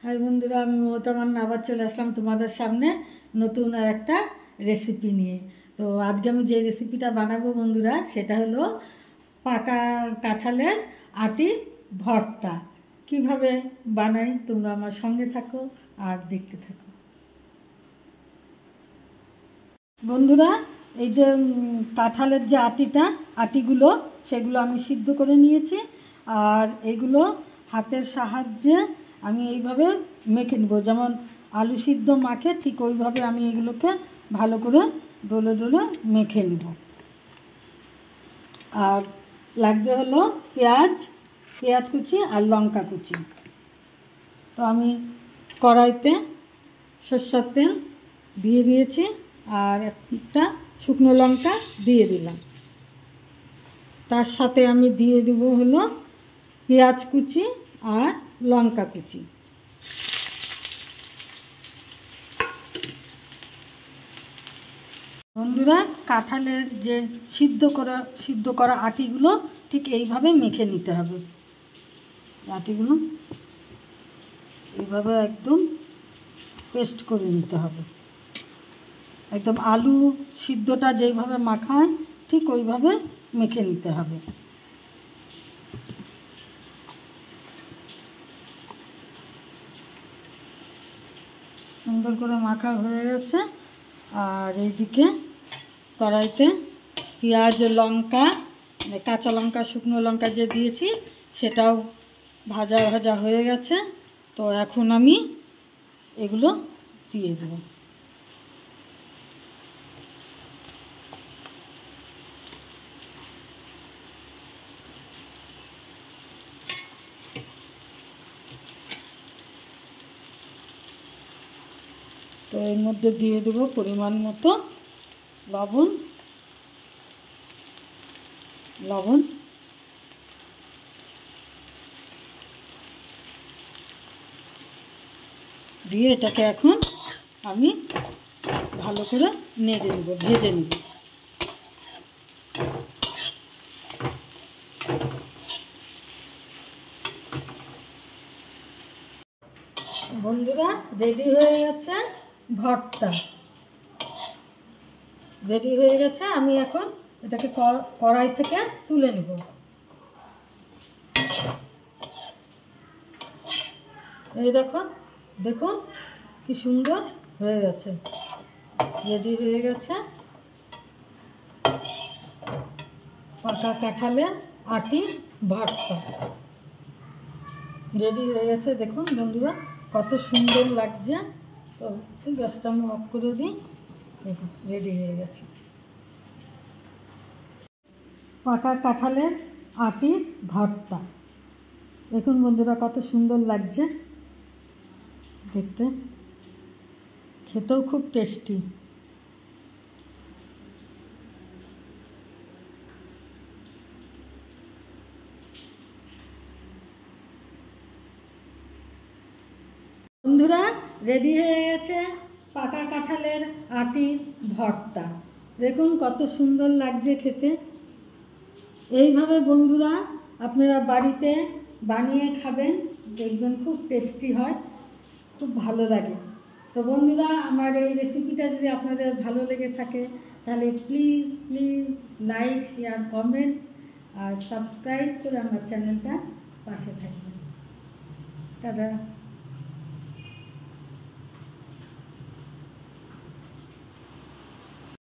High বন্ধুরা, আমি মমতা মান্না আবার চলে আসলাম তোমাদের সামনে নতুন আর একটা রেসিপি নিয়ে। তো আজকে আমি যে রেসিপিটা বানাবো বন্ধুরা, সেটা হলো পাকা কাঁঠালের আটি ভর্তা। কিভাবে বানাই তোমরা আমার সঙ্গে থাকো আর দেখতে থাকো। বন্ধুরা, এই যে কাঁঠালের যে আটিগুলো সেগুলো আমি সিদ্ধ করে নিয়েছি। আর এগুলো হাতের সাহায্যে আমি এইভাবে মেখে নেব, যেমন আলু সিদ্ধ মাখে ঠিক ওইভাবে আমি এগুলোকে ভালো করে ডলে ডলে মেখে নেব। আর লাগবে হলো পেঁয়াজ কুচি আর লঙ্কা কুচি। তো আমি কড়াইতে সরষের তেল দিয়ে দিয়েছি আর একটা শুকনো লঙ্কা দিয়ে দিলাম। তার সাথে আমি দিয়ে দেবো হলো পেঁয়াজ কুচি আর লঙ্কা কুচি। বন্ধুরা, কাঁঠালের যে সিদ্ধ করা আটিগুলো ঠিক এইভাবে মেখে নিতে হবে। আটিগুলো এইভাবে একদম পেস্ট করে নিতে হবে। একদম আলু সিদ্ধটা যেইভাবে মাখা হয় ঠিক ওইভাবে মেখে নিতে হবে। সুন্দর করে মাখা হয়ে গেছে। আর এইদিকে কড়াইতে পেঁয়াজ লঙ্কা কাঁচা লঙ্কা শুকনো লঙ্কা যে দিয়েছি সেটাও ভাজা হয়ে গেছে। তো এখন আমি এগুলো দিয়ে দেবো। তো এর মধ্যে দিয়ে দেবো পরিমাণ মতো লবণ দিয়ে এটাকে এখন আমি ভালো করে নেড়ে নেব, ভেজে নেব। বন্ধুরা, রেডি হয়ে গেছে ভর্তা, রেডি হয়ে গেছে। আমি এখন এটাকে কড়াই থেকে তুলে নেব। এই দেখুন কি সুন্দর হয়ে গেছে, রেডি হয়ে গেছে পাকা কাঁঠালের আটি ভর্তা। রেডি হয়ে গেছে, দেখুন বন্ধুরা কত সুন্দর লাগছে। তো গ্যাসটা আমি অফ করে দিই। দেখুন রেডি হয়ে গেছে পাকা কাঁঠালের আটি ভর্তা। দেখুন বন্ধুরা কত সুন্দর লাগছে দেখতে, খেতেও খুব টেস্টি। বন্ধুরা, রেডি হয়ে গেছে পাকা কাঁঠালের আটি ভর্তা। দেখুন কত সুন্দর লাগছে খেতে। এইভাবে বন্ধুরা আপনারা বাড়িতে বানিয়ে খাবেন, দেখবেন খুব টেস্টি হয়, খুব ভালো লাগে। তো বন্ধুরা, আমার এই রেসিপিটা যদি আপনাদের ভালো লেগে থাকে তাহলে প্লিজ লাইক শেয়ার কমেন্ট আর সাবস্ক্রাইব করে আমার চ্যানেলটা পাশে থাকবেন। টাটা।